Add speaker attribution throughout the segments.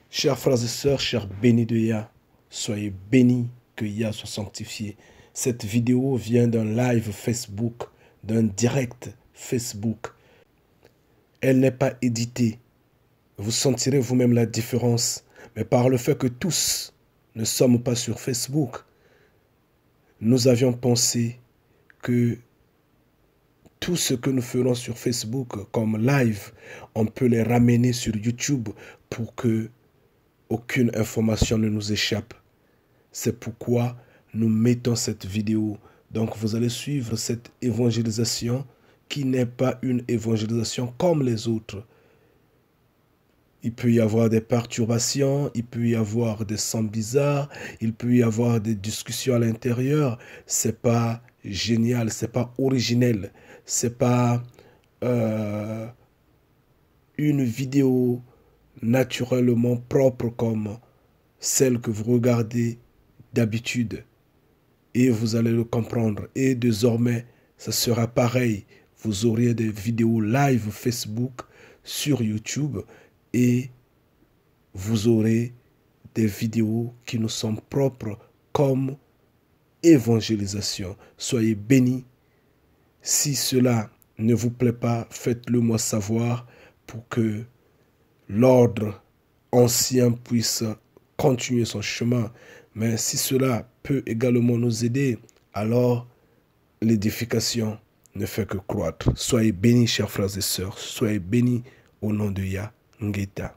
Speaker 1: Chers frères et sœurs, chers bénis de Yah, soyez bénis, que Yah soit sanctifié. Cette vidéo vient d'un live Facebook, d'un direct Facebook. Elle n'est pas éditée. Vous sentirez vous-même la différence. Mais par le fait que tous ne sommes pas sur Facebook, nous avions pensé que tout ce que nous ferons sur Facebook comme live, on peut les ramener sur YouTube pour que aucune information ne nous échappe. C'est pourquoi nous mettons cette vidéo. Donc vous allez suivre cette évangélisation qui n'est pas une évangélisation comme les autres. Il peut y avoir des perturbations, il peut y avoir des sons bizarres, il peut y avoir des discussions à l'intérieur. C'est pas génial, c'est pas originel, c'est pas une vidéo naturellement propre comme celle que vous regardez d'habitude. Et vous allez le comprendre. Et désormais, ça sera pareil. Vous aurez des vidéos live Facebook sur YouTube et vous aurez des vidéos qui nous sont propres comme évangélisation. Soyez bénis. Si cela ne vous plaît pas, faites-le moi savoir pour que l'ordre ancien puisse continuer son chemin. Mais si cela peut également nous aider, alors l'édification ne fait que croître. Soyez bénis, chers frères et sœurs. Soyez bénis au nom de Yah Ngeta.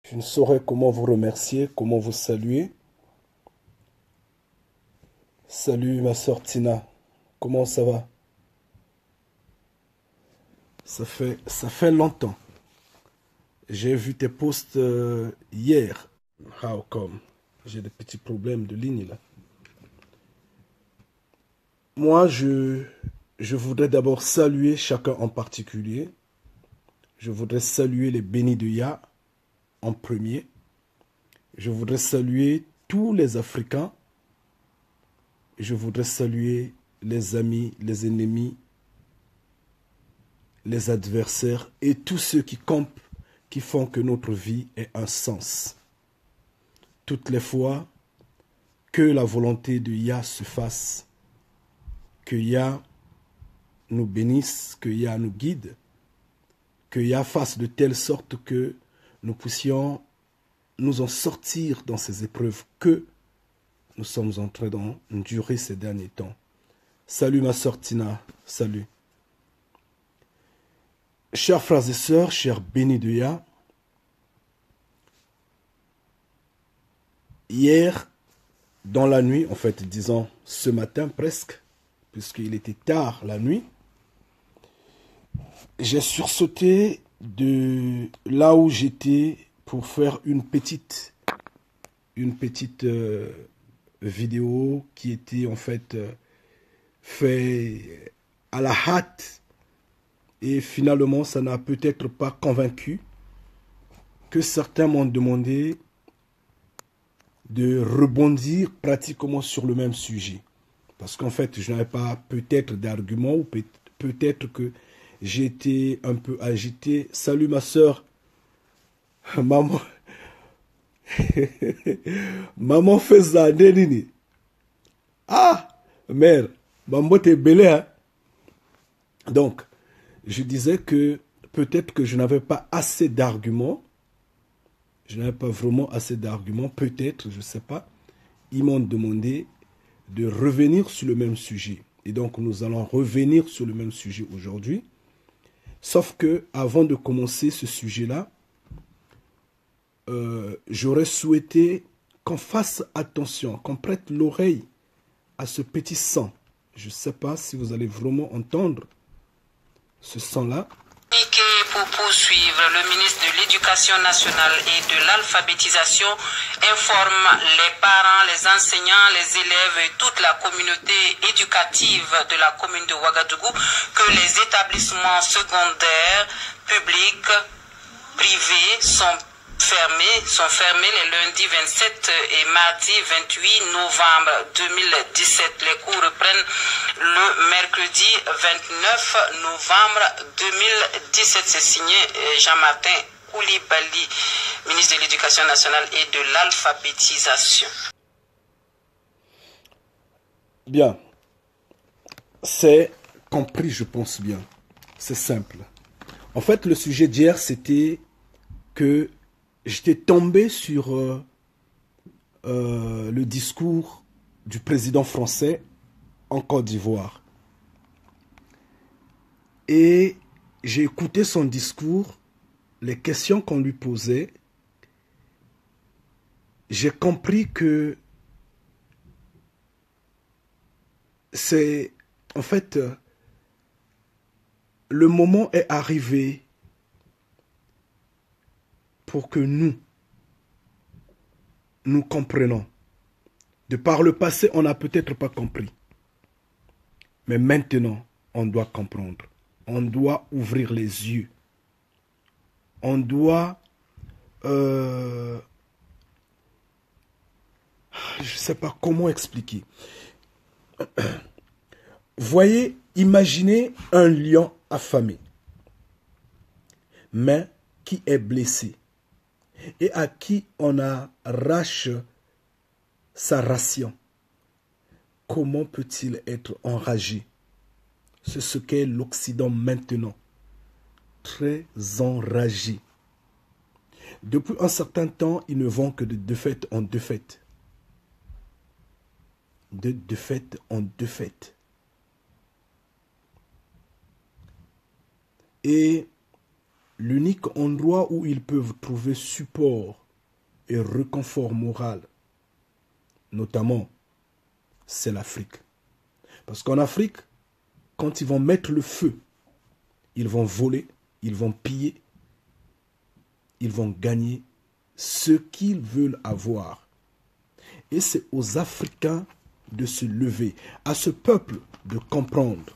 Speaker 1: Je ne saurais comment vous remercier, comment vous saluer. Salut ma sœur Tina, comment ça va? Ça fait longtemps. J'ai vu tes posts hier. How come? J'ai des petits problèmes de ligne là. Moi, je voudrais d'abord saluer chacun en particulier. Je voudrais saluer les bénis de Yah en premier. Je voudrais saluer tous les Africains. Je voudrais saluer les amis, les ennemis, les adversaires et tous ceux qui campent, qui font que notre vie ait un sens. Toutes les fois que la volonté de Yah se fasse, que Yah nous bénisse, que Yah nous guide, que Yah fasse de telle sorte que nous puissions nous en sortir dans ces épreuves que nous sommes en train d'endurer ces derniers temps. Salut ma sœur Tina, salut. Chers frères et sœurs, chers bénis de Yah, hier, dans la nuit, en fait, disons ce matin presque, puisqu'il était tard la nuit, j'ai sursauté de là où j'étais pour faire une petite vidéo qui était en fait fait à la hâte. Et finalement, ça n'a peut-être pas convaincu que certains m'ont demandé de rebondir pratiquement sur le même sujet. Parce qu'en fait, je n'avais pas peut-être d'argument ou peut-être que j'étais un peu agité. Salut ma soeur. Maman. Maman fait ça, Denini. Ah, mère. Maman t'es belle, hein? Donc, je disais que peut-être que je n'avais pas assez d'arguments. Je n'avais pas vraiment assez d'arguments. Peut-être, je ne sais pas. Ils m'ont demandé de revenir sur le même sujet. Et donc, nous allons revenir sur le même sujet aujourd'hui. Sauf que, avant de commencer ce sujet-là, j'aurais souhaité qu'on fasse attention, qu'on prête l'oreille à ce petit son. Je ne sais pas si vous allez vraiment entendre ce son-là.
Speaker 2: Pour poursuivre, le ministre de l'Éducation nationale et de l'alphabétisation informe les parents, les enseignants, les élèves et toute la communauté éducative de la commune de Ouagadougou que les établissements secondaires, publics, privés sont sont fermés les lundis 27 et mardi 28 novembre 2017. Les cours reprennent le mercredi 29 novembre 2017. C'est signé Jean-Martin Koulibaly, ministre de l'Éducation nationale et de l'alphabétisation.
Speaker 1: Bien. C'est compris, je pense bien. C'est simple. En fait, le sujet d'hier, c'était que j'étais tombé sur le discours du président français en Côte d'Ivoire. Et j'ai écouté son discours, les questions qu'on lui posait. J'ai compris que c'est, en fait, le moment est arrivé pour que nous comprenions. De par le passé, on n'a peut-être pas compris. Mais maintenant, on doit comprendre. On doit ouvrir les yeux. On doit... je ne sais pas comment expliquer. Voyez, imaginez un lion affamé, mais qui est blessé et à qui on arrache sa ration. Comment peut-il être enragé? C'est ce qu'est l'Occident maintenant, très enragé. Depuis un certain temps, ils ne vont que de défaite en défaite. De défaite en défaite. Et l'unique endroit où ils peuvent trouver support et réconfort moral, notamment, c'est l'Afrique. Parce qu'en Afrique, quand ils vont mettre le feu, ils vont voler, ils vont piller, ils vont gagner ce qu'ils veulent avoir. Et c'est aux Africains de se lever, à ce peuple de comprendre.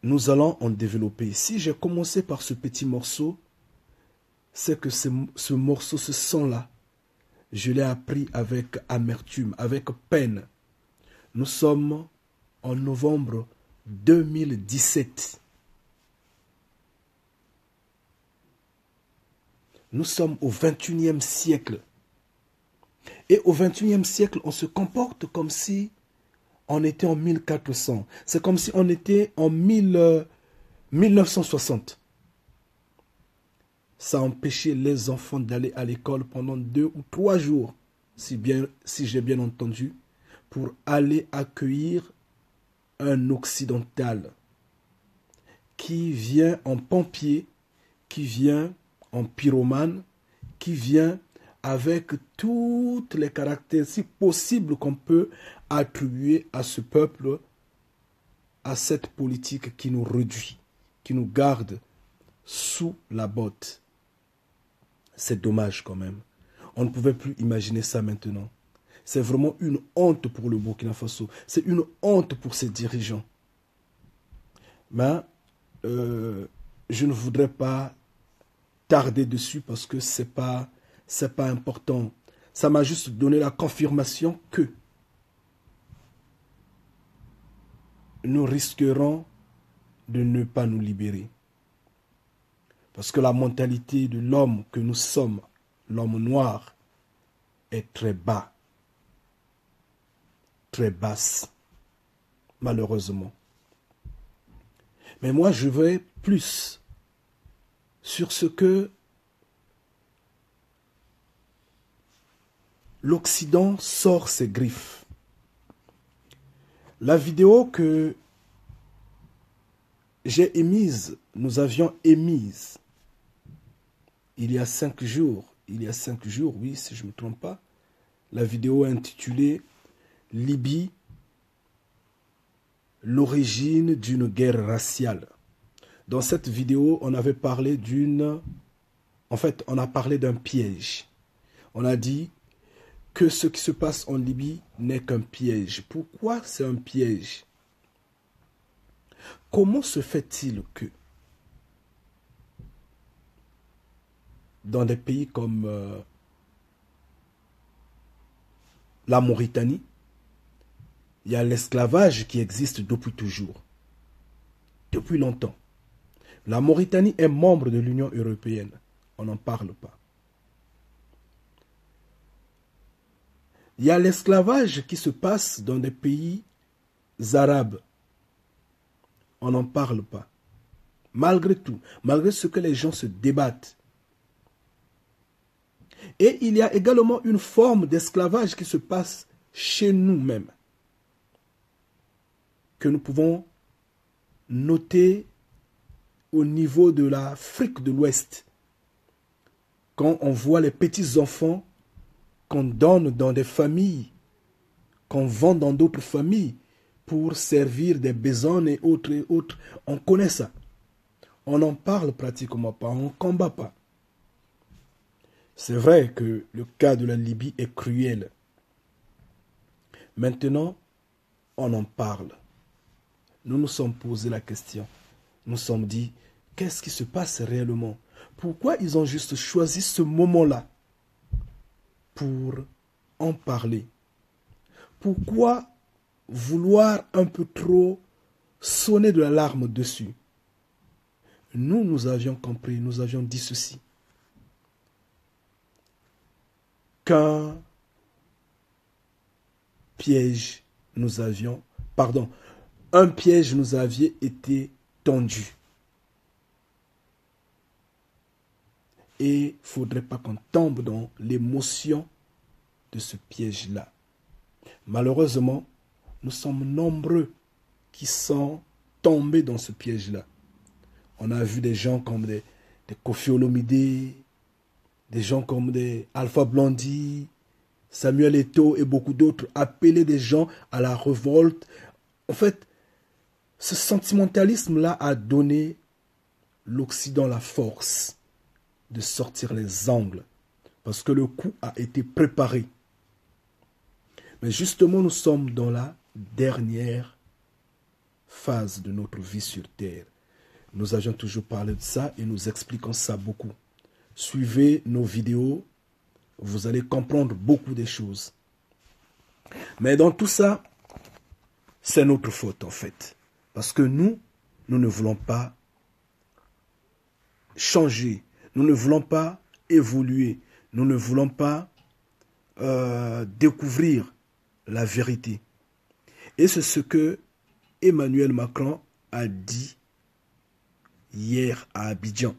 Speaker 1: Nous allons en développer. Si j'ai commencé par ce petit morceau, c'est que ce morceau, ce son-là, je l'ai appris avec amertume, avec peine. Nous sommes en novembre 2017. Nous sommes au 21e siècle. Et au 21e siècle, on se comporte comme si on était en 1400. C'est comme si on était en 1960. Ça a empêché les enfants d'aller à l'école pendant 2 ou 3 jours, si j'ai bien entendu, pour aller accueillir un occidental qui vient en pompier, qui vient en pyromane, qui vient avec toutes les caractéristiques possibles qu'on peut attribuer à ce peuple, à cette politique qui nous réduit, qui nous garde sous la botte. C'est dommage quand même. On ne pouvait plus imaginer ça maintenant. C'est vraiment une honte pour le Burkina Faso. C'est une honte pour ses dirigeants. Mais je ne voudrais pas tarder dessus parce que c'est pas important. Ça m'a juste donné la confirmation que nous risquerons de ne pas nous libérer. Parce que la mentalité de l'homme que nous sommes, l'homme noir, est très bas. Très basse, malheureusement. Mais moi, je vais plus sur ce que l'Occident sort ses griffes. La vidéo que j'ai émise, nous avions émise, il y a 5 jours, oui, si je ne me trompe pas, la vidéo intitulée « Libye, l'origine d'une guerre raciale ». Dans cette vidéo, on avait parlé on a parlé d'un piège. On a dit que ce qui se passe en Libye n'est qu'un piège. Pourquoi c'est un piège? Comment se fait-il que dans des pays comme la Mauritanie, il y a l'esclavage qui existe depuis toujours, depuis longtemps. La Mauritanie est membre de l'Union européenne. On n'en parle pas. Il y a l'esclavage qui se passe dans des pays arabes. On n'en parle pas. Malgré tout, malgré ce que les gens se débattent. Et il y a également une forme d'esclavage qui se passe chez nous-mêmes, que nous pouvons noter au niveau de l'Afrique de l'Ouest. Quand on voit les petits-enfants qu'on donne dans des familles, qu'on vend dans d'autres familles pour servir des besognes et autres, on connaît ça. On n'en parle pratiquement pas, on ne combat pas. C'est vrai que le cas de la Libye est cruel. Maintenant, on en parle. Nous nous sommes posé la question. Nous nous sommes dit, qu'est-ce qui se passe réellement? Pourquoi ils ont juste choisi ce moment-là pour en parler? Pourquoi vouloir un peu trop sonner de l'alarme dessus? Nous avions compris, nous avions dit ceci. Qu'un piège nous avait été tendu. Et il ne faudrait pas qu'on tombe dans l'émotion de ce piège-là. Malheureusement, nous sommes nombreux qui sont tombés dans ce piège-là. On a vu des gens comme des Koffi Olomide, des gens comme des Alpha Blondy, Samuel Eto'o et beaucoup d'autres appeler des gens à la révolte. En fait, ce sentimentalisme-là a donné l'Occident la force de sortir les angles, parce que le coup a été préparé. Mais justement, nous sommes dans la dernière phase de notre vie sur Terre. Nous avions toujours parlé de ça et nous expliquons ça beaucoup. Suivez nos vidéos, vous allez comprendre beaucoup de choses. Mais dans tout ça, c'est notre faute en fait. Parce que nous ne voulons pas changer. Nous ne voulons pas évoluer. Nous ne voulons pas découvrir la vérité. Et c'est ce que Emmanuel Macron a dit hier à Abidjan.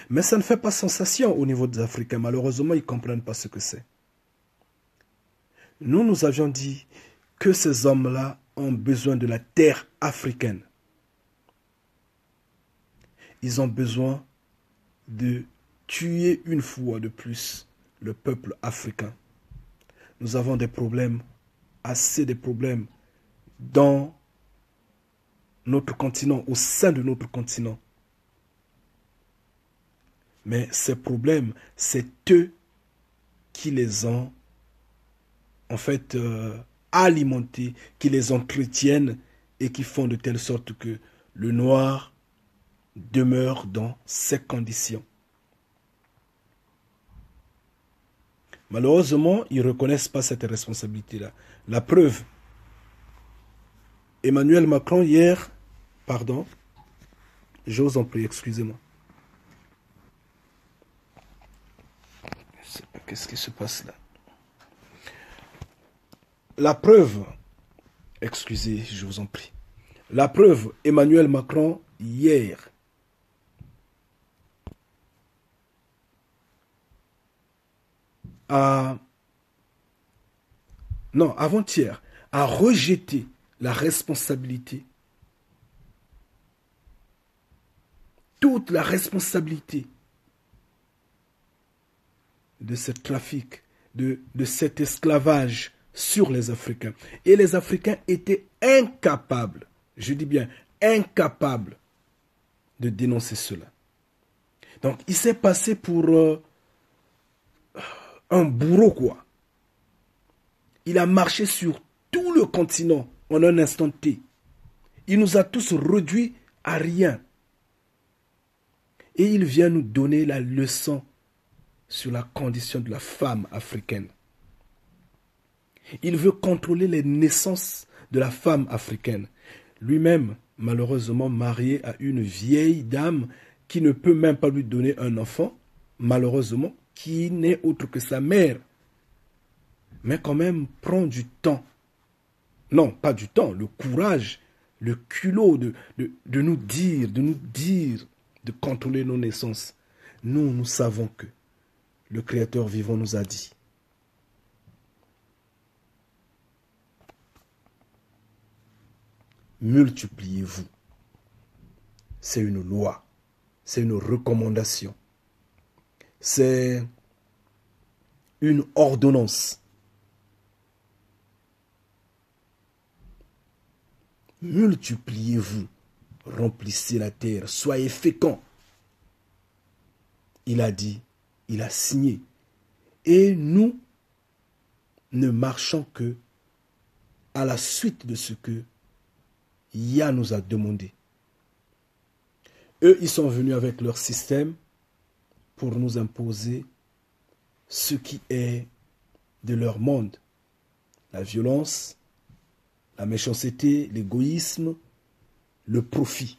Speaker 1: Mais ça ne fait pas sensation au niveau des Africains. Malheureusement, ils ne comprennent pas ce que c'est. Nous avions dit que ces hommes-là ont besoin de la terre africaine. Ils ont besoin de tuer une fois de plus le peuple africain. Nous avons des problèmes, assez de problèmes dans notre continent, au sein de notre continent. Mais ces problèmes, c'est eux qui les ont en fait alimentés, qui les entretiennent et qui font de telle sorte que le noir demeure dans ces conditions. Malheureusement, ils ne reconnaissent pas cette responsabilité-là. La preuve, Emmanuel Macron hier, je vous en prie, excusez-moi. Je ne sais pas qu'est-ce qui se passe là. La preuve, excusez, je vous en prie. La preuve, Emmanuel Macron hier avant-hier, a rejeté la responsabilité, toute la responsabilité de ce trafic, de cet esclavage sur les Africains. Et les Africains étaient incapables, je dis bien incapables, de dénoncer cela. Donc il s'est passé pour un bourreau, quoi. Il a marché sur tout le continent en un instant T. Il nous a tous réduits à rien. Et il vient nous donner la leçon sur la condition de la femme africaine. Il veut contrôler les naissances de la femme africaine. Lui-même, malheureusement marié à une vieille dame qui ne peut même pas lui donner un enfant, malheureusement, qui n'est autre que sa mère. Mais quand même, prend du temps. Non, pas du temps, le courage, le culot de nous dire, de contrôler nos naissances. Nous savons que le Créateur vivant nous a dit. Multipliez-vous. C'est une loi, c'est une recommandation, c'est une ordonnance. Multipliez-vous, remplissez la terre, soyez féconds. Il a dit, il a signé. Et nous ne marchons que à la suite de ce que Yah nous a demandé. Eux, ils sont venus avec leur système pour nous imposer ce qui est de leur monde. La violence, la méchanceté, l'égoïsme, le profit.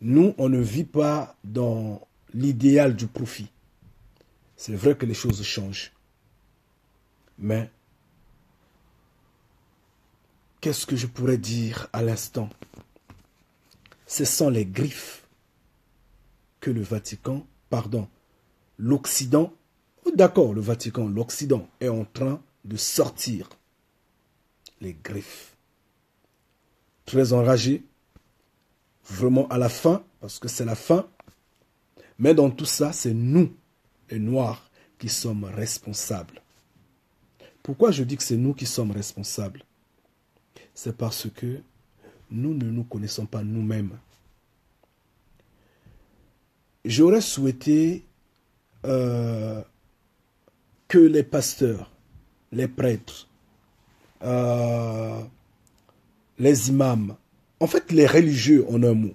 Speaker 1: Nous, on ne vit pas dans l'idéal du profit. C'est vrai que les choses changent. Mais, qu'est-ce que je pourrais dire à l'instant? Ce sont les griffes que le Vatican, l'Occident, d'accord, le Vatican, l'Occident est en train de sortir. Les griffes. Très enragé, vraiment à la fin, parce que c'est la fin. Mais dans tout ça, c'est nous, les Noirs, qui sommes responsables. Pourquoi je dis que c'est nous qui sommes responsables? C'est parce que nous ne nous connaissons pas nous-mêmes. J'aurais souhaité que les pasteurs, les prêtres, les imams, en fait les religieux en un mot,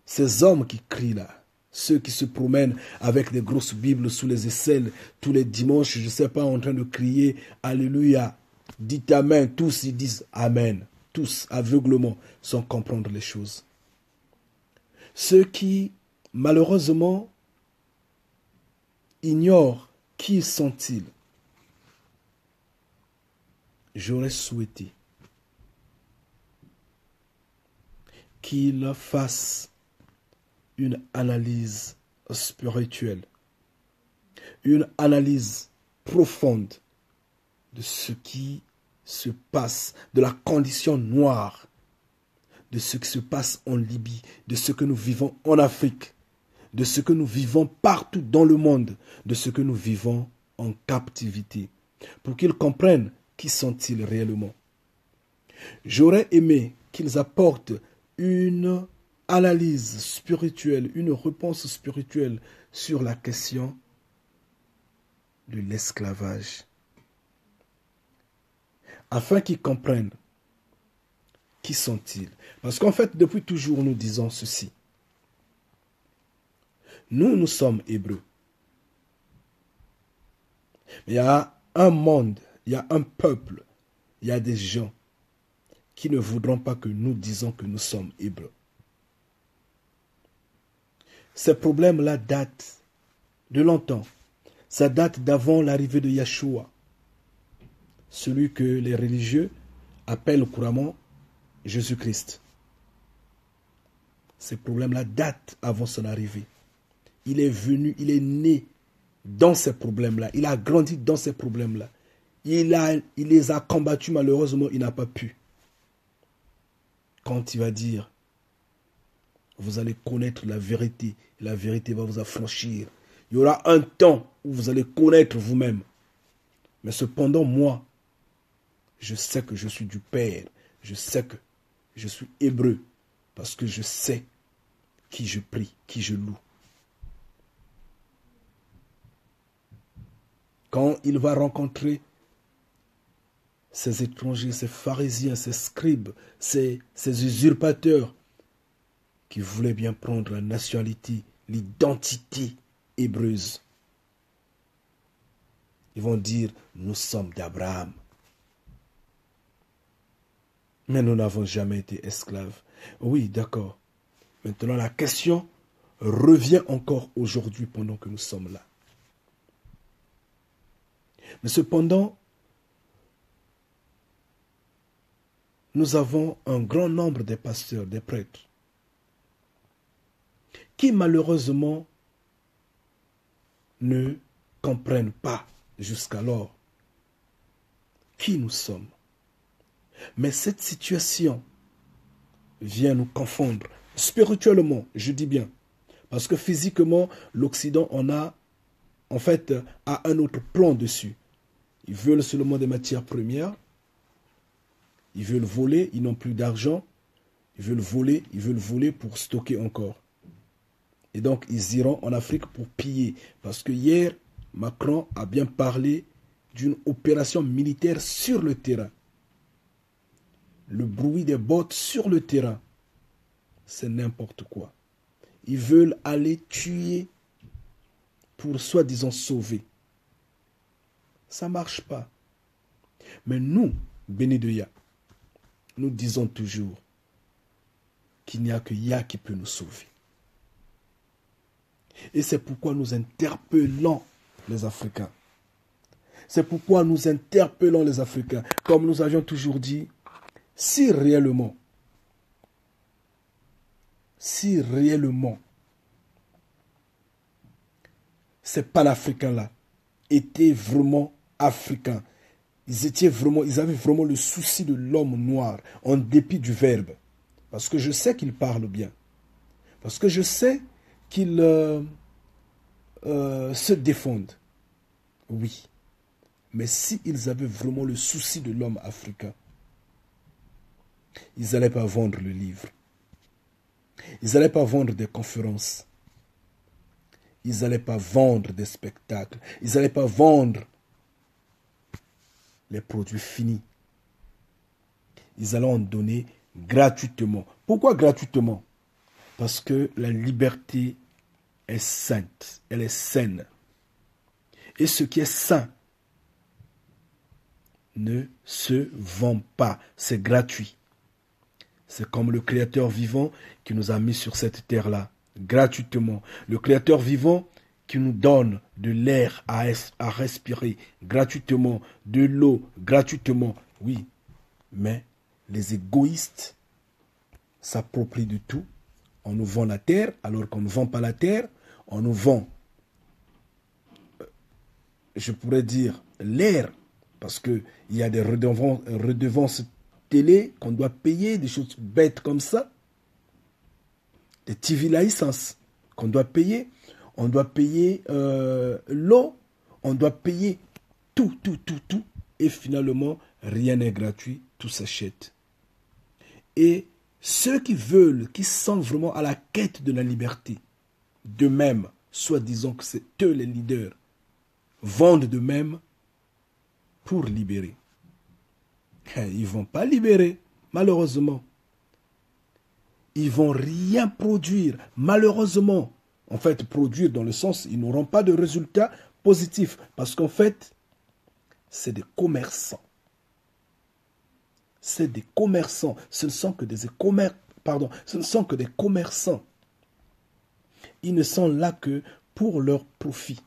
Speaker 1: ces hommes qui crient là, ceux qui se promènent avec des grosses bibles sous les aisselles tous les dimanches, je ne sais pas, en train de crier Alléluia, dites Amen, tous ils disent Amen, tous aveuglement sans comprendre les choses. Ceux qui, malheureusement, ignorent qui sont-ils. J'aurais souhaité qu'ils fassent une analyse spirituelle, une analyse profonde de ce qui se passe, de la condition noire, de ce qui se passe en Libye, de ce que nous vivons en Afrique, de ce que nous vivons partout dans le monde, de ce que nous vivons en captivité, pour qu'ils comprennent qui sont-ils réellement. J'aurais aimé qu'ils apportent une analyse spirituelle, une réponse spirituelle sur la question de l'esclavage, afin qu'ils comprennent qui sont-ils. Parce qu'en fait, depuis toujours, nous disons ceci. Nous sommes hébreux. Mais il y a un monde, il y a un peuple, il y a des gens qui ne voudront pas que nous disions que nous sommes hébreux. Ces problèmes-là datent de longtemps. Ça date d'avant l'arrivée de Yeshua, celui que les religieux appellent couramment Jésus-Christ. Ces problèmes-là datent avant son arrivée. Il est venu, il est né dans ces problèmes-là. Il a grandi dans ces problèmes-là. Il les a combattus, malheureusement, il n'a pas pu. Quand il va dire, vous allez connaître la vérité va vous affranchir. Il y aura un temps où vous allez connaître vous-même. Mais cependant, moi, je sais que je suis du Père. Je sais que je suis hébreu. Parce que je sais qui je prie, qui je loue. Quand il va rencontrer ces étrangers, ces pharisiens, ces scribes, ces usurpateurs qui voulaient bien prendre la nationalité, l'identité hébreuse. Ils vont dire, nous sommes d'Abraham. Mais nous n'avons jamais été esclaves. Oui, d'accord. Maintenant, la question revient encore aujourd'hui pendant que nous sommes là. Mais cependant, nous avons un grand nombre de pasteurs, des prêtres, qui malheureusement ne comprennent pas jusqu'alors qui nous sommes. Mais cette situation vient nous confondre spirituellement, je dis bien. Parce que physiquement, l'Occident a un autre plan dessus. Ils veulent seulement des matières premières. Ils veulent voler, ils n'ont plus d'argent. Ils veulent voler pour stocker encore. Et donc, ils iront en Afrique pour piller. Parce que hier, Macron a bien parlé d'une opération militaire sur le terrain. Le bruit des bottes sur le terrain, c'est n'importe quoi. Ils veulent aller tuer pour soi-disant sauver. Ça ne marche pas. Mais nous, bénis de Yah, nous disons toujours qu'il n'y a que Yah qui peut nous sauver. Et c'est pourquoi nous interpellons les Africains. C'est pourquoi nous interpellons les Africains. Comme nous avions toujours dit, si réellement, ces panafricains-là étaient vraiment africains, ils avaient vraiment le souci de l'homme noir, en dépit du verbe. Parce que je sais qu'ils parlent bien. Parce que je sais qu'ils se défendent. Oui. Mais s'ils avaient vraiment le souci de l'homme africain, ils n'allaient pas vendre le livre. Ils n'allaient pas vendre des conférences. Ils n'allaient pas vendre des spectacles. Ils n'allaient pas vendre les produits finis. Ils allaient en donner gratuitement. Pourquoi gratuitement? Parce que la liberté est sainte. Elle est saine. Et ce qui est sain ne se vend pas. C'est gratuit. C'est comme le Créateur vivant qui nous a mis sur cette terre-là, gratuitement. Le Créateur vivant qui nous donne de l'air à respirer, gratuitement, de l'eau, gratuitement. Oui, mais les égoïstes s'approprient de tout. On nous vend la terre, alors qu'on ne vend pas la terre. On nous vend, je pourrais dire, l'air, parce qu'il y a des redevances télé qu'on doit payer, des choses bêtes comme ça, des TV licences qu'on doit payer, on doit payer l'eau, on doit payer tout, et finalement, rien n'est gratuit, tout s'achète. Et ceux qui veulent, qui sont vraiment à la quête de la liberté, d'eux-mêmes, soi-disant que c'est eux les leaders, vendent d'eux-mêmes pour libérer. Ils ne vont pas libérer, malheureusement. Ils ne vont rien produire, malheureusement. En fait, produire dans le sens, ils n'auront pas de résultats positifs. Parce qu'en fait, c'est des commerçants. C'est des commerçants. Ce ne sont que des commerçants. Ils ne sont là que pour leur profit,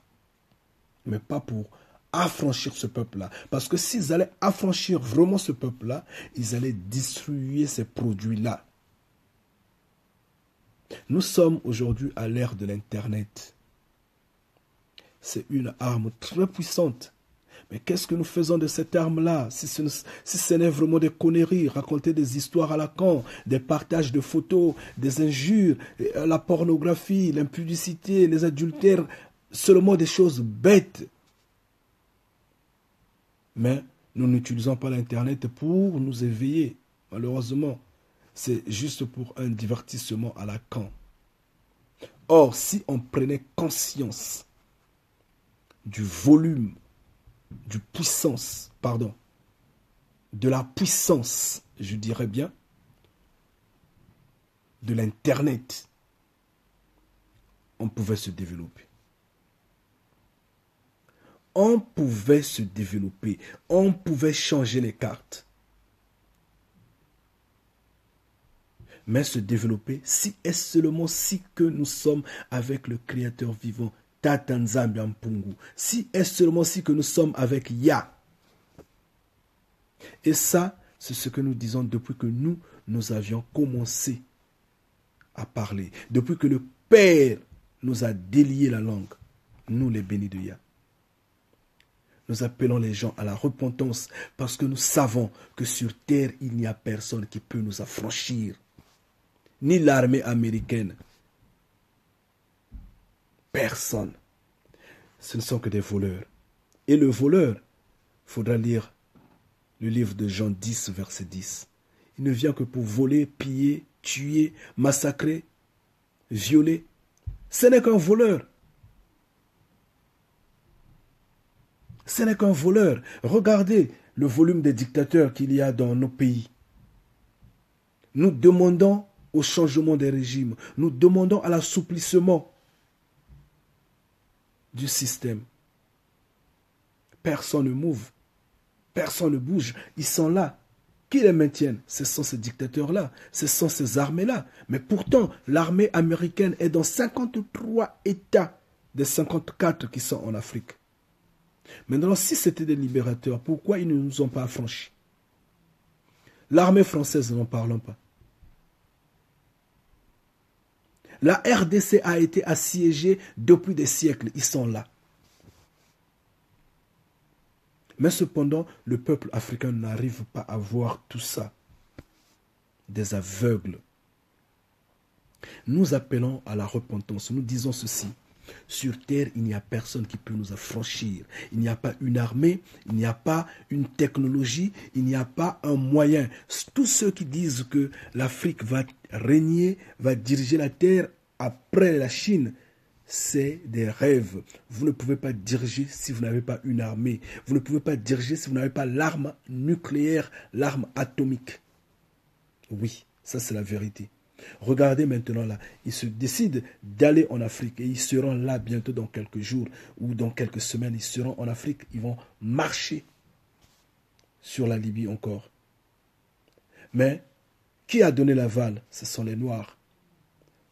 Speaker 1: mais pas pour affranchir ce peuple-là. Parce que s'ils allaient affranchir vraiment ce peuple-là, ils allaient distribuer ces produits-là. Nous sommes aujourd'hui à l'ère de l'Internet. C'est une arme très puissante. Mais qu'est-ce que nous faisons de cette arme-là? Si ce n'est vraiment des conneries, raconter des histoires à la con, des partages de photos, des injures, la pornographie, l'impudicité, les adultères, seulement des choses bêtes. Mais nous n'utilisons pas l'Internet pour nous éveiller, malheureusement. C'est juste pour un divertissement à la con. Or, si on prenait conscience du volume, de la puissance, je dirais bien, de l'Internet, on pouvait se développer. On pouvait se développer. On pouvait changer les cartes. Mais se développer, si est seulement si que nous sommes avec le Créateur vivant, Tata Nzambe Mpungu. Si est seulement si que nous sommes avec Yah. Et ça, c'est ce que nous disons depuis que nous avions commencé à parler. Depuis que le Père nous a délié la langue. Nous, les bénis de Yah. Nous appelons les gens à la repentance parce que nous savons que sur terre, il n'y a personne qui peut nous affranchir. Ni l'armée américaine. Personne. Ce ne sont que des voleurs. Et le voleur, il faudra lire le livre de Jean 10, verset 10. Il ne vient que pour voler, piller, tuer, massacrer, violer. Ce n'est qu'un voleur. Ce n'est qu'un voleur. Regardez le volume des dictateurs qu'il y a dans nos pays. Nous demandons au changement des régimes. Nous demandons à l'assouplissement du système. Personne ne mouve. Personne ne bouge. Ils sont là. Qui les maintiennent? Ce sont ces dictateurs-là. Ce sont ces armées-là. Mais pourtant, l'armée américaine est dans 53 États des 54 qui sont en Afrique. Maintenant, si c'était des libérateurs, pourquoi ils ne nous ont pas affranchis? L'armée française, n'en parlons pas. La RDC a été assiégée depuis des siècles. Ils sont là. Mais cependant, le peuple africain n'arrive pas à voir tout ça. Des aveugles. Nous appelons à la repentance. Nous disons ceci. Sur terre, il n'y a personne qui peut nous affranchir. Il n'y a pas une armée, il n'y a pas une technologie, il n'y a pas un moyen. Tous ceux qui disent que l'Afrique va régner, va diriger la terre après la Chine, c'est des rêves. Vous ne pouvez pas diriger si vous n'avez pas une armée. Vous ne pouvez pas diriger si vous n'avez pas l'arme nucléaire, l'arme atomique. Oui, ça c'est la vérité. Regardez maintenant là, ils se décident d'aller en Afrique et ils seront là bientôt dans quelques jours ou dans quelques semaines, ils seront en Afrique, ils vont marcher sur la Libye encore. Mais qui a donné l'aval? Ce sont les Noirs.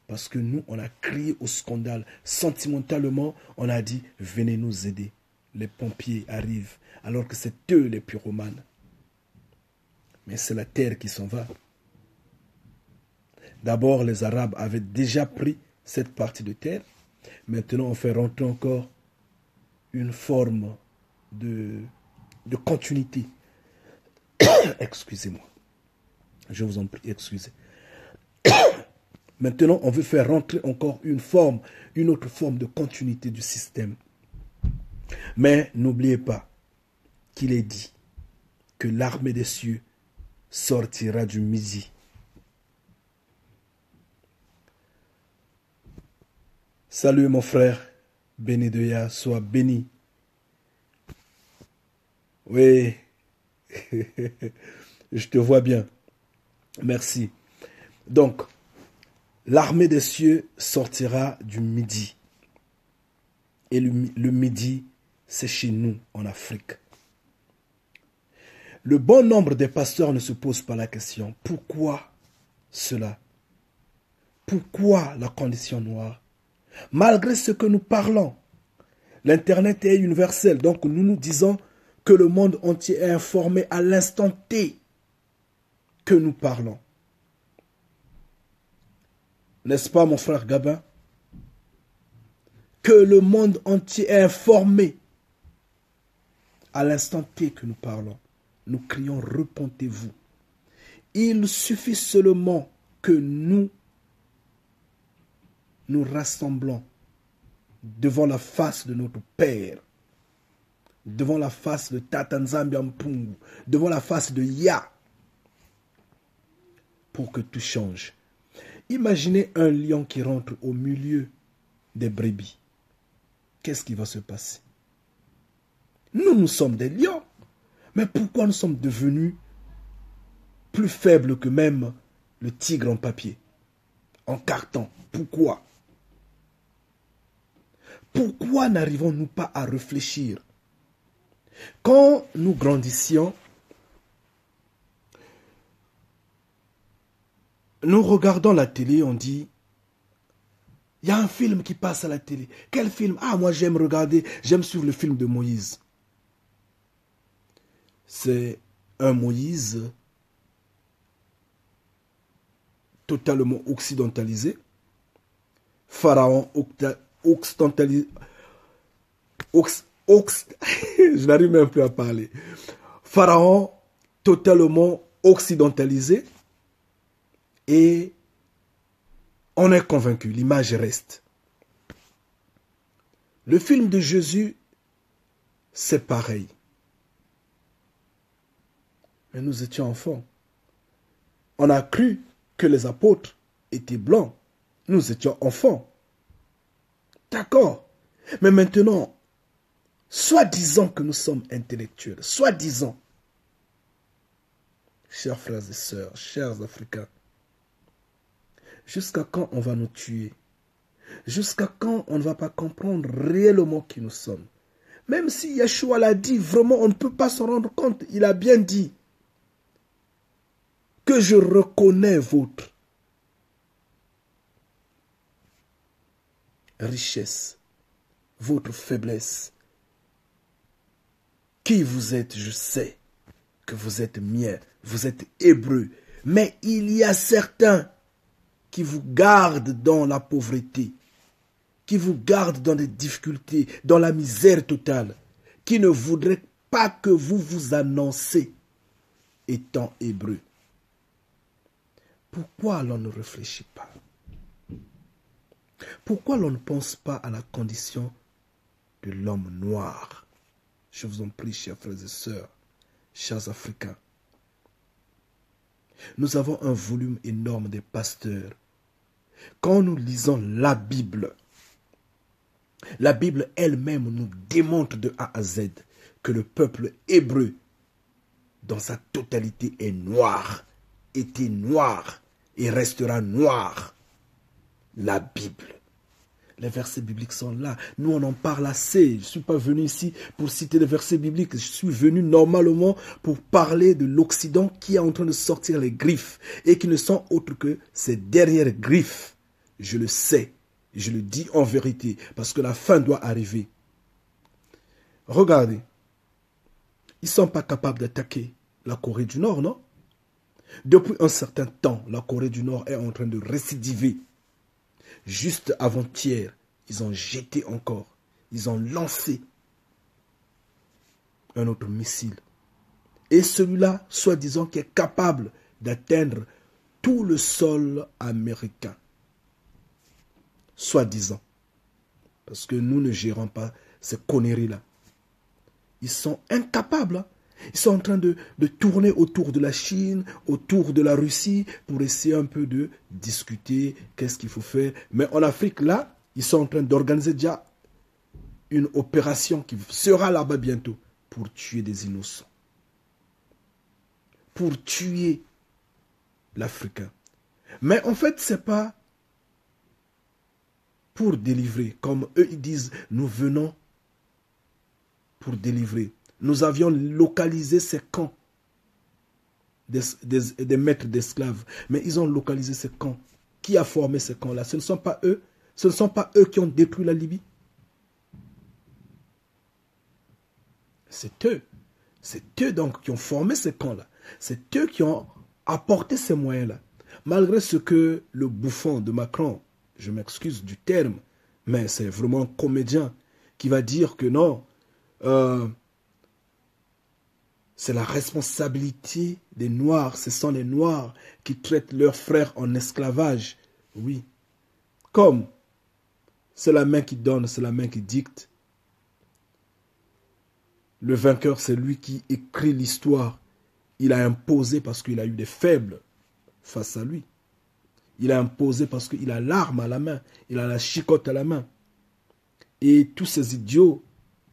Speaker 1: Parce que nous, on a crié au scandale. Sentimentalement, on a dit, venez nous aider. Les pompiers arrivent, alors que c'est eux les pyromanes. Mais c'est la terre qui s'en va. D'abord, les Arabes avaient déjà pris cette partie de terre. Maintenant, on fait rentrer encore une forme de continuité. Excusez-moi. Je vous en prie, excusez. Maintenant, on veut faire rentrer encore une autre forme de continuité du système. Mais n'oubliez pas qu'il est dit que l'armée des cieux sortira du Midi. Salut mon frère, béni de Yah, sois béni. Oui, je te vois bien. Merci. Donc, l'armée des cieux sortira du Midi. Et le Midi, c'est chez nous, en Afrique. Le bon nombre des pasteurs ne se posent pas la question. Pourquoi cela? Pourquoi la condition noire? Malgré ce que nous parlons, l'Internet est universel. Donc nous nous disons que le monde entier est informé à l'instant T que nous parlons. N'est-ce pas mon frère Gabin? Que le monde entier est informé à l'instant T que nous parlons. Nous crions, repentez-vous. Il suffit seulement que nous rassemblons devant la face de notre Père, devant la face de Tata Nzambe Mpungu, devant la face de Yah, pour que tout change. Imaginez un lion qui rentre au milieu des brebis. Qu'est-ce qui va se passer? Nous sommes des lions. Mais pourquoi nous sommes devenus plus faibles que même le tigre en papier? en carton. Pourquoi? Pourquoi n'arrivons-nous pas à réfléchir? Quand nous grandissions, nous regardons la télé, on dit, il y a un film qui passe à la télé. Quel film? Ah, moi j'aime regarder, j'aime suivre le film de Moïse. C'est un Moïse totalement occidentalisé. Pharaon occidentalisé. Je n'arrive même plus à parler. Pharaon totalement occidentalisé. Et on est convaincu, l'image reste. Le film de Jésus, c'est pareil. Mais nous étions enfants. On a cru que les apôtres étaient blancs. Nous étions enfants. D'accord. Mais maintenant, soi-disant que nous sommes intellectuels, soi-disant, chers frères et sœurs, chers Africains, jusqu'à quand on va nous tuer? Jusqu'à quand on ne va pas comprendre réellement qui nous sommes? Même si Yeshua l'a dit, vraiment on ne peut pas s'en rendre compte. Il a bien dit que je reconnais votre richesse, votre faiblesse. Qui vous êtes, je sais que vous êtes mien, vous êtes hébreux. Mais il y a certains qui vous gardent dans la pauvreté, qui vous gardent dans des difficultés, dans la misère totale, qui ne voudraient pas que vous vous annoncez étant hébreux. Pourquoi l'on ne réfléchit pas? Pourquoi l'on ne pense pas à la condition de l'homme noir? Je vous en prie, chers frères et sœurs, chers Africains. Nous avons un volume énorme des pasteurs. Quand nous lisons la Bible elle-même nous démontre de A à Z que le peuple hébreu, dans sa totalité, est noir, était noir et restera noir. La Bible. Les versets bibliques sont là. Nous, on en parle assez. Je ne suis pas venu ici pour citer les versets bibliques. Je suis venu normalement pour parler de l'Occident qui est en train de sortir les griffes et qui ne sont autres que ces dernières griffes. Je le sais. Je le dis en vérité parce que la fin doit arriver. Regardez. Ils ne sont pas capables d'attaquer la Corée du Nord, non? Depuis un certain temps, la Corée du Nord est en train de récidiver. Juste avant-hier, ils ont jeté encore, ils ont lancé un autre missile. Et celui-là, soi-disant, qui est capable d'atteindre tout le sol américain. Soi-disant. Parce que nous ne gérons pas ces conneries-là. Ils sont incapables. Ils sont en train de tourner autour de la Chine, autour de la Russie, pour essayer un peu de discuter, qu'est-ce qu'il faut faire. Mais en Afrique, là, ils sont en train d'organiser déjà une opération qui sera là-bas bientôt pour tuer des innocents. Pour tuer l'Africain. Mais en fait, ce n'est pas pour délivrer. Comme eux, ils disent, nous venons pour délivrer. Nous avions localisé ces camps des maîtres d'esclaves. Mais ils ont localisé ces camps. Qui a formé ces camps-là? Ce ne sont pas eux. Ce ne sont pas eux qui ont détruit la Libye. C'est eux. C'est eux donc qui ont formé ces camps-là. C'est eux qui ont apporté ces moyens-là. Malgré ce que le bouffon de Macron, je m'excuse du terme, mais c'est vraiment un comédien qui va dire que non, c'est la responsabilité des Noirs. Ce sont les Noirs qui traitent leurs frères en esclavage. Oui. Comme c'est la main qui donne, c'est la main qui dicte. Le vainqueur, c'est lui qui écrit l'histoire. Il a imposé parce qu'il a eu des faibles face à lui. Il a imposé parce qu'il a l'arme à la main. Il a la chicotte à la main. Et tous ces idiots,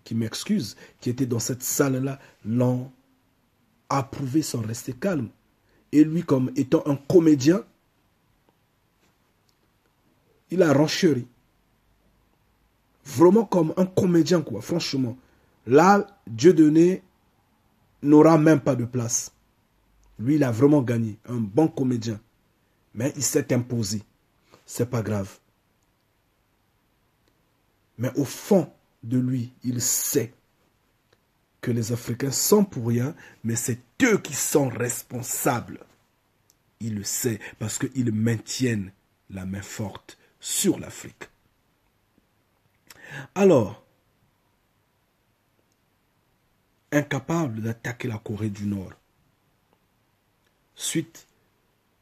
Speaker 1: qui m'excusent, qui étaient dans cette salle-là, l'ont approuvé sans rester calme. Et lui, comme étant un comédien, Il a renchéri. Vraiment comme un comédien, quoi, franchement. Là, Dieudonné n'aura même pas de place. Lui, il a vraiment gagné. Un bon comédien. Mais il s'est imposé. C'est pas grave. Mais au fond de lui, il sait que les Africains sont pour rien, mais c'est eux qui sont responsables. Il le sait parce qu'ils maintiennent la main forte sur l'Afrique. Alors, incapable d'attaquer la Corée du Nord, suite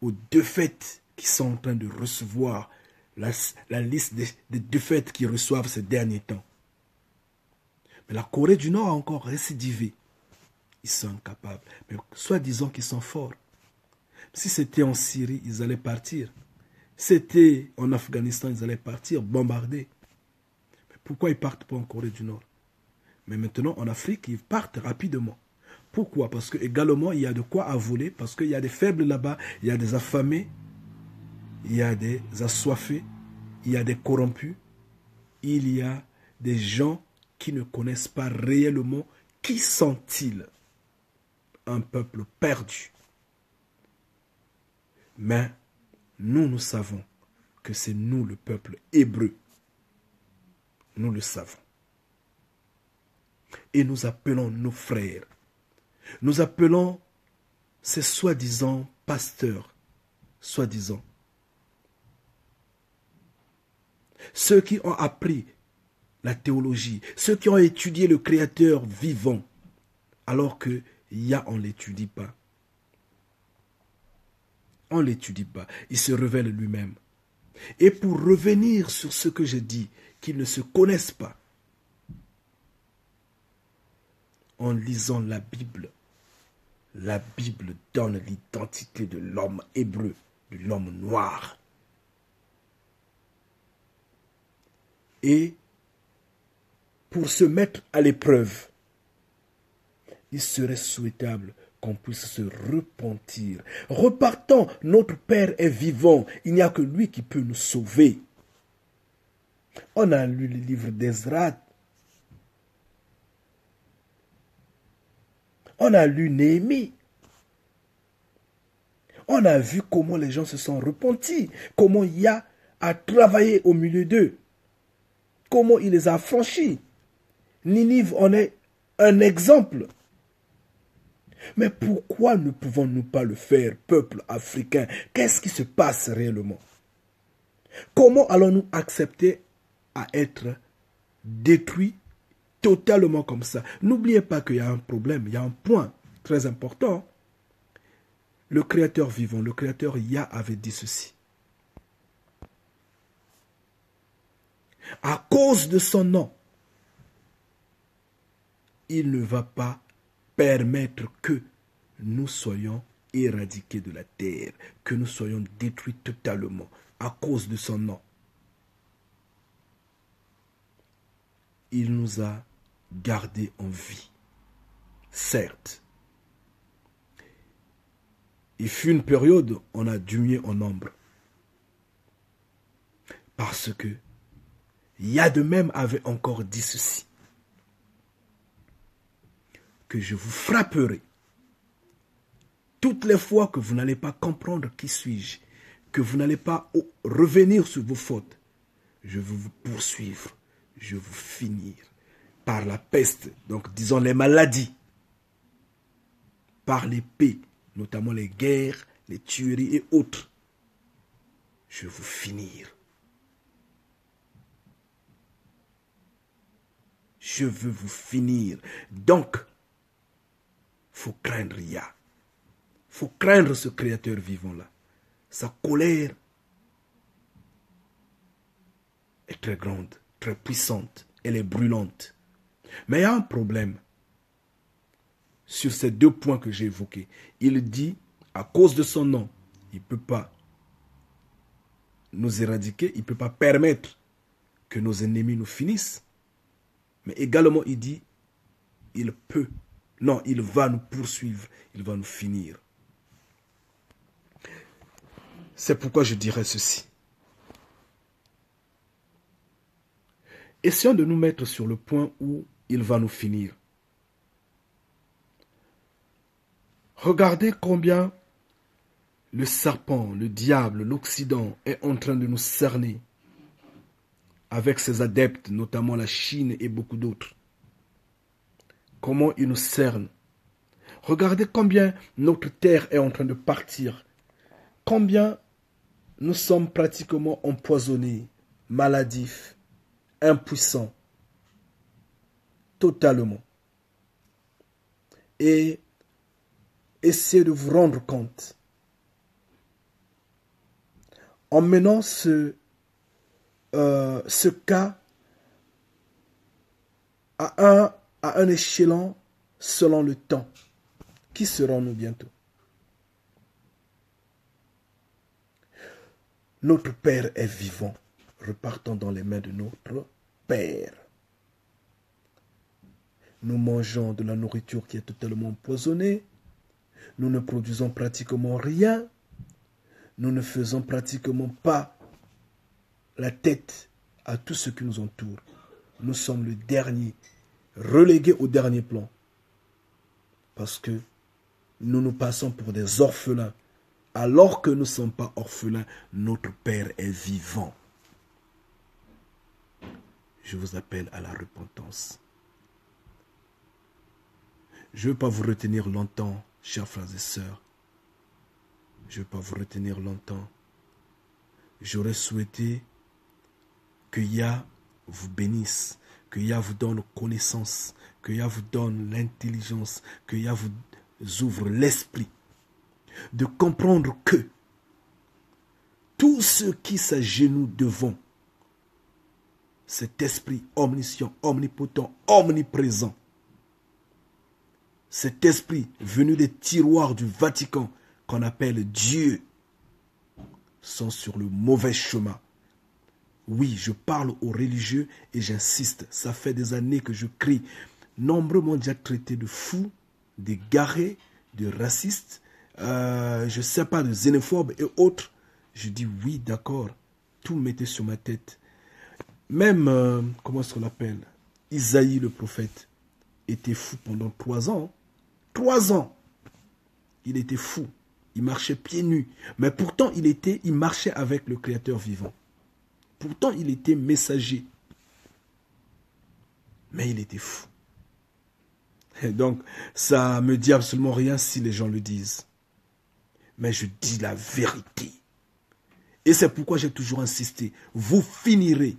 Speaker 1: aux défaites qui sont en train de recevoir, la liste des défaites qu'ils reçoivent ces derniers temps. Mais la Corée du Nord a encore récidivé. Ils sont incapables. Mais soi-disant qu'ils sont forts. Si c'était en Syrie, ils allaient partir. Si c'était en Afghanistan, ils allaient partir, bombarder. Mais pourquoi ils ne partent pas en Corée du Nord? Mais maintenant, en Afrique, ils partent rapidement. Pourquoi? Parce que également, il y a de quoi à voler, parce qu'il y a des faibles là-bas, il y a des affamés, il y a des assoiffés, il y a des corrompus, il y a des gens qui ne connaissent pas réellement qui sont-ils. Un peuple perdu. Mais nous savons que c'est nous le peuple hébreu. Nous le savons. Et nous appelons nos frères. Nous appelons ces soi-disant pasteurs, soi-disant. Ceux qui ont appris la théologie, ceux qui ont étudié le Créateur vivant, alors que Yah, on ne l'étudie pas. On ne l'étudie pas. Il se révèle lui-même. Et pour revenir sur ce que j'ai dit, qu'ils ne se connaissent pas, en lisant la Bible donne l'identité de l'homme hébreu, de l'homme noir. Et pour se mettre à l'épreuve, il serait souhaitable qu'on puisse se repentir. Repartons, notre Père est vivant, il n'y a que lui qui peut nous sauver. On a lu le livre d'Ezra. On a lu Néhémie. On a vu comment les gens se sont repentis, comment Yah a travaillé au milieu d'eux, comment il les a franchis. Ninive en est un exemple. Mais pourquoi ne pouvons-nous pas le faire, peuple africain? Qu'est-ce qui se passe réellement? Comment allons-nous accepter à être détruits totalement comme ça? N'oubliez pas qu'il y a un problème, il y a un point très important. Le Créateur vivant, le Créateur Yah avait dit ceci. À cause de son nom, il ne va pas permettre que nous soyons éradiqués de la terre, que nous soyons détruits totalement à cause de son nom. Il nous a gardés en vie, certes. Il fut une période où on a diminué en nombre. Parce que Yah de même avait encore dit ceci. Que je vous frapperai toutes les fois que vous n'allez pas comprendre qui suis-je, que vous n'allez pas revenir sur vos fautes. Je vais vous poursuivre, je vais vous finir par la peste, donc disons les maladies, par l'épée, notamment les guerres, les tueries et autres. Je vais vous finir. Je veux vous finir. Donc, faut craindre Yah. Faut craindre ce Créateur vivant-là. Sa colère est très grande, très puissante. Elle est brûlante. Mais il y a un problème sur ces deux points que j'ai évoqués. Il dit, à cause de son nom, il ne peut pas nous éradiquer, il ne peut pas permettre que nos ennemis nous finissent. Mais également, il dit, il peut. Non, il va nous poursuivre, il va nous finir. C'est pourquoi je dirais ceci. Essayons de nous mettre sur le point où il va nous finir. Regardez combien le serpent, le diable, l'Occident est en train de nous cerner avec ses adeptes, notamment la Chine et beaucoup d'autres. Comment il nous cerne. Regardez combien notre terre est en train de partir. Combien nous sommes pratiquement empoisonnés, maladifs, impuissants, totalement. Et essayez de vous rendre compte. En menant ce cas à un échelon selon le temps. Qui serons-nous bientôt? Notre Père est vivant. Repartons dans les mains de notre Père. Nous mangeons de la nourriture qui est totalement empoisonnée. Nous ne produisons pratiquement rien. Nous ne faisons pratiquement pas la tête à tout ce qui nous entoure. Nous sommes le dernier, relégués au dernier plan. Parce que nous nous passons pour des orphelins. Alors que nous ne sommes pas orphelins, notre Père est vivant. Je vous appelle à la repentance. Je ne veux pas vous retenir longtemps, chers frères et sœurs. Je ne veux pas vous retenir longtemps. J'aurais souhaité que Yah vous bénisse, que Yah vous donne connaissance, que Yah vous donne l'intelligence, que Yah vous ouvre l'esprit, de comprendre que tous ceux qui s'agenouillent devant cet esprit omniscient, omnipotent, omniprésent, cet esprit venu des tiroirs du Vatican qu'on appelle Dieu, sont sur le mauvais chemin. Oui, je parle aux religieux et j'insiste, ça fait des années que je crie. Nombreux m'ont déjà traité de fous, d'égarés, de racistes, je ne sais pas, de xénophobes et autres. Je dis oui, d'accord, tout mettait sur ma tête. Même, comment est-ce qu'on l'appelle, Isaïe le prophète était fou pendant 3 ans. 3 ans, il était fou. Il marchait pieds nus. Mais pourtant, il marchait avec le Créateur vivant. Pourtant, il était messager. Mais il était fou. Et donc, ça me dit absolument rien si les gens le disent. Mais je dis la vérité. Et c'est pourquoi j'ai toujours insisté. Vous finirez.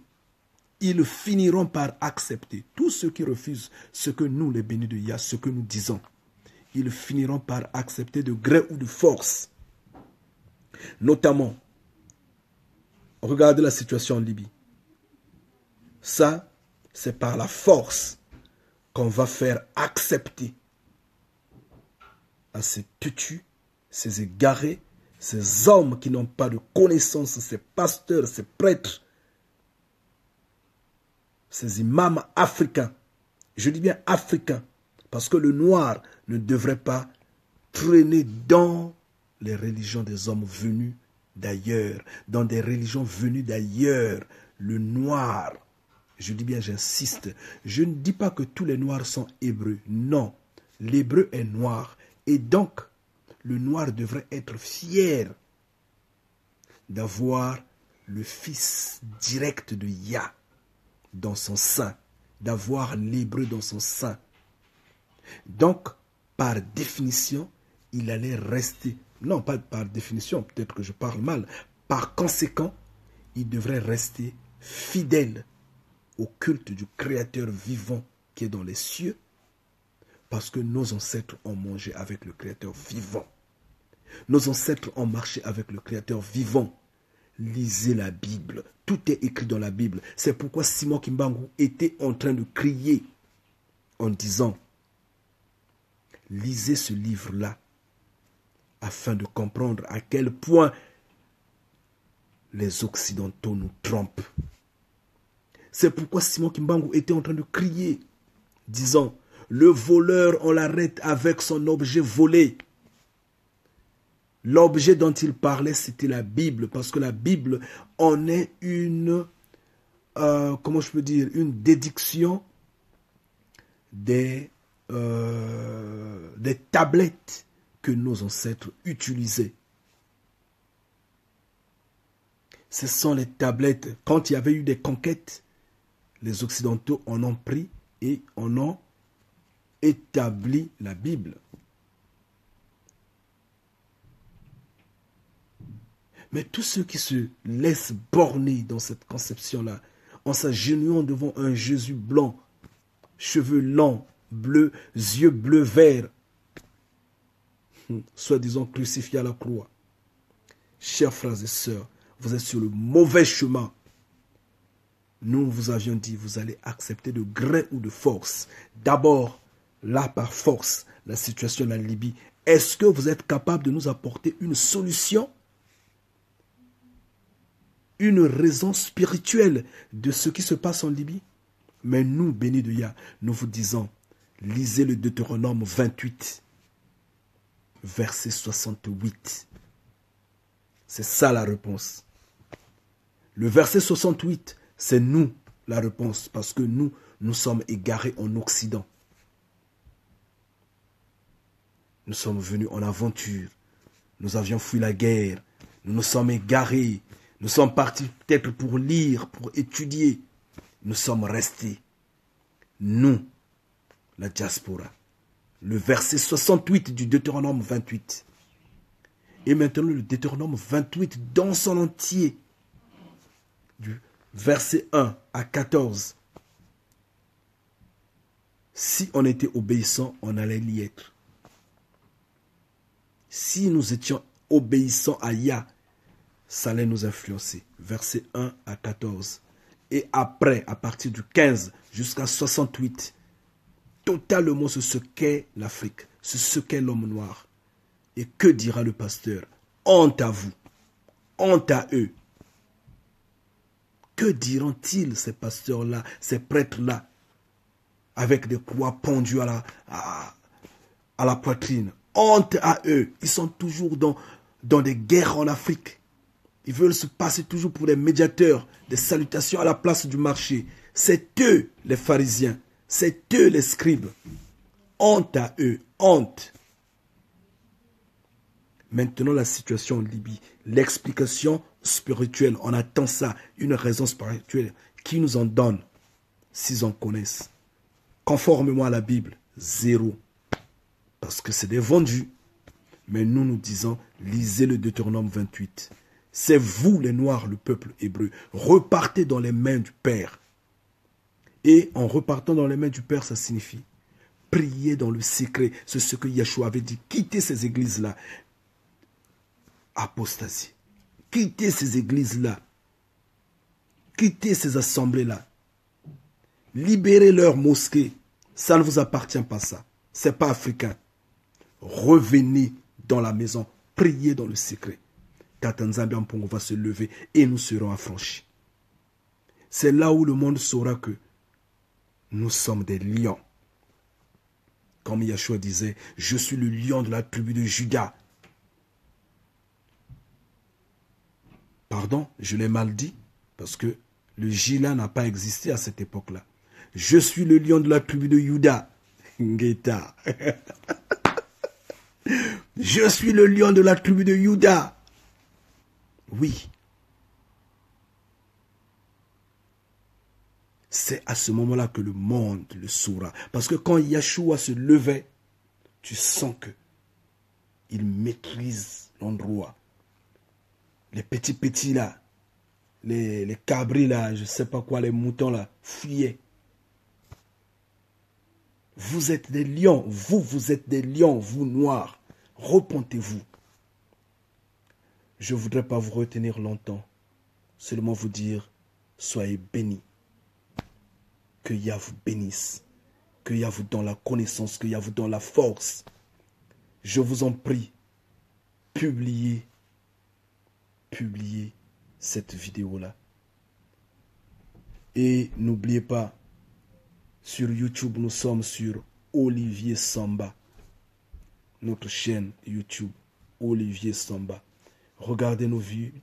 Speaker 1: Ils finiront par accepter. Tous ceux qui refusent ce que nous, les bénis de Yah, ce que nous disons, ils finiront par accepter de gré ou de force. Notamment, regardez la situation en Libye. Ça, c'est par la force qu'on va faire accepter à ces tutus, ces égarés, ces hommes qui n'ont pas de connaissances, ces pasteurs, ces prêtres, ces imams africains. Je dis bien africains, parce que le noir ne devrait pas traîner dans les religions des hommes venus d'ailleurs, dans des religions venues d'ailleurs. Le noir, je dis bien, j'insiste, je ne dis pas que tous les noirs sont hébreux. Non, l'hébreu est noir. Et donc, le noir devrait être fier d'avoir le fils direct de Yah dans son sein, d'avoir l'hébreu dans son sein. Donc, par définition, il allait rester, non pas par définition, peut-être que je parle mal, par conséquent, il devrait rester fidèle au culte du Créateur vivant qui est dans les cieux, parce que nos ancêtres ont mangé avec le Créateur vivant. Nos ancêtres ont marché avec le Créateur vivant. Lisez la Bible. Tout est écrit dans la Bible. C'est pourquoi Simon Kimbangu était en train de crier en disant: lisez ce livre-là afin de comprendre à quel point les Occidentaux nous trompent. C'est pourquoi Simon Kimbangu était en train de crier, disant: le voleur, on l'arrête avec son objet volé. L'objet dont il parlait, c'était la Bible, parce que la Bible en est une comment je peux dire, une déduction des tablettes que nos ancêtres utilisaient. Ce sont les tablettes. Quand il y avait eu des conquêtes, les Occidentaux en ont pris et en ont établi la Bible. Mais tous ceux qui se laissent borner dans cette conception-là, en s'agenouillant devant un Jésus blanc, cheveux longs, bleus, yeux bleus verts, soi-disant crucifié à la croix. Chers frères et sœurs, vous êtes sur le mauvais chemin. Nous vous avions dit, vous allez accepter de gré ou de force. D'abord, là par force, la situation de la Libye. Est-ce que vous êtes capable de nous apporter une solution? Une raison spirituelle de ce qui se passe en Libye? Mais nous, bénis de Yah, nous vous disons, lisez le Deutéronome 28, verset 68. C'est ça la réponse. Le verset 68, c'est nous la réponse, parce que nous sommes égarés en Occident. Nous sommes venus en aventure. Nous avions fui la guerre. Nous nous sommes égarés. Nous sommes partis peut-être pour lire, pour étudier. Nous sommes restés. Nous, la diaspora. Le verset 68 du Deutéronome 28. Et maintenant le Deutéronome 28 dans son entier. Du verset 1 à 14. Si on était obéissant, on allait l'y être. Si nous étions obéissants à Yah, ça allait nous influencer. Verset 1 à 14. Et après, à partir du 15 jusqu'à 68, totalement sur ce qu'est l'Afrique, sur ce qu'est l'homme noir. Et que dira le pasteur? Honte à vous, honte à eux. Que diront-ils, ces pasteurs-là, ces prêtres-là, avec des croix pendues à la poitrine? Honte à eux. Ils sont toujours dans des guerres en Afrique. Ils veulent se passer toujours pour des médiateurs, des salutations à la place du marché. C'est eux les pharisiens, c'est eux les scribes. Honte à eux, honte. Maintenant la situation en Libye, l'explication spirituelle, on attend ça, une raison spirituelle. Qui nous en donne, s'ils en connaissent? Conformément à la Bible, zéro. Parce que c'est des vendus. Mais nous, nous disons, lisez le Deutéronome 28. C'est vous, les Noirs, le peuple hébreu. Repartez dans les mains du Père. Et en repartant dans les mains du Père, ça signifie prier dans le secret. C'est ce que Yeshua avait dit. Quittez ces églises-là. Apostasie. Quittez ces églises-là. Quittez ces assemblées-là. Libérez leurs mosquées. Ça ne vous appartient pas, ça. Ce n'est pas africain. Revenez dans la maison. Priez dans le secret. Tatanzambi Ampongo va se lever et nous serons affranchis. C'est là où le monde saura que nous sommes des lions. Comme Yeshua disait, je suis le lion de la tribu de Juda. Pardon, je l'ai mal dit, parce que le Jila n'a pas existé à cette époque-là. Je suis le lion de la tribu de Juda. Ngeta. Je suis le lion de la tribu de Juda. Oui. C'est à ce moment-là que le monde le saura. Parce que quand Yeshua se levait, tu sens que il maîtrise l'endroit. Les petits là, les cabris là, je ne sais pas quoi, les moutons là, fuyaient. Vous êtes des lions, vous êtes des lions, vous noirs. Repentez-vous. Je ne voudrais pas vous retenir longtemps. Seulement vous dire, soyez bénis. Que Yah vous bénisse. Que Yah vous donne la connaissance, que Yah vous donne la force. Je vous en prie, publiez cette vidéo-là. Et n'oubliez pas, sur YouTube, nous sommes sur Olivier Samba. Notre chaîne YouTube, Olivier Samba. Regardez nos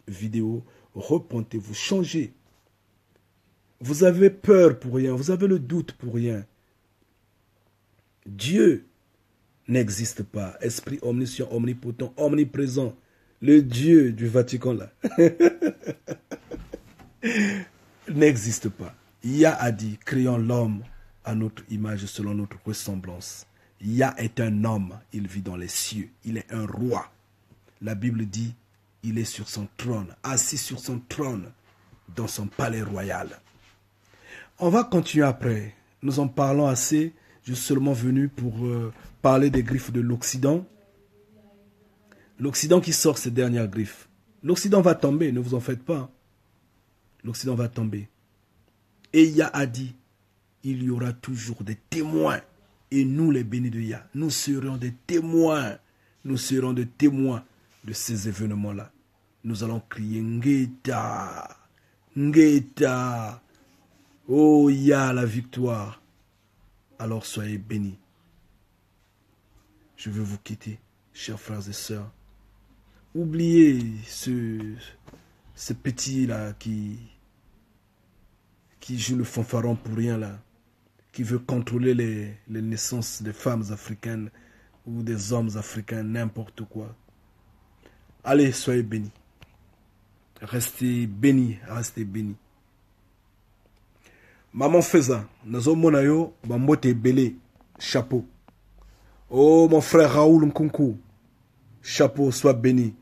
Speaker 1: vidéos, repentez-vous, changez. Vous avez peur pour rien. Vous avez le doute pour rien. Dieu n'existe pas. Esprit omniscient, omnipotent, omniprésent. Le Dieu du Vatican, là, n'existe pas. Yah a dit, créons l'homme à notre image, selon notre ressemblance. Yah est un homme, il vit dans les cieux. Il est un roi. La Bible dit, il est sur son trône, assis sur son trône, dans son palais royal. On va continuer après. Nous en parlons assez. Je suis seulement venu pour parler des griffes de l'Occident. L'Occident qui sort ses dernières griffes. L'Occident va tomber, ne vous en faites pas. L'Occident va tomber. Et Yah a dit, il y aura toujours des témoins. Et nous, les bénis de Yah, nous serons des témoins. Nous serons des témoins de ces événements-là. Nous allons crier Ngeta, Ngeta. Oh Yah, la victoire. Alors soyez bénis. Je veux vous quitter, chers frères et sœurs. Oubliez ce petit-là qui joue le fanfaron pour rien là, qui veut contrôler les naissances des femmes africaines ou des hommes africains, n'importe quoi. Allez, soyez bénis. Restez bénis, restez bénis. Maman Feza, nazo monayo, bambote belé, chapeau. Oh, mon frère Raoul Nkunku, chapeau, sois béni.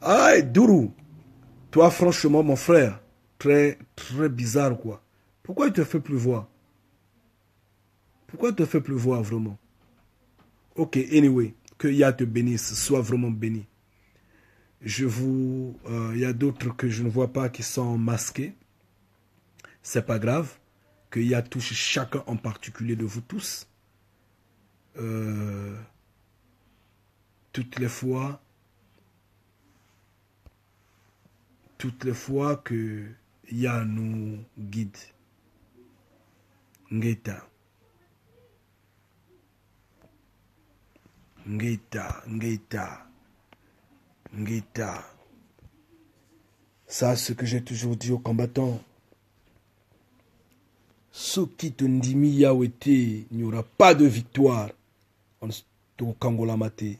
Speaker 1: Ah, Dourou, toi franchement mon frère, très bizarre quoi. Pourquoi il te fait plus voir? Pourquoi il te fait plus voir vraiment? Ok, anyway, que Yah te bénisse, sois vraiment béni. Il y a d'autres que je ne vois pas qui sont masqués. C'est pas grave. Que Yah touche chacun en particulier de vous tous. Toutes les fois que Yah nous guide. Ngeta. Ngeta, Ngeta, Ngeta. Ça, c'est ce que j'ai toujours dit aux combattants. Ceux qui te ndimi Yahweh, il n'y aura pas de victoire. En Kangola Maté.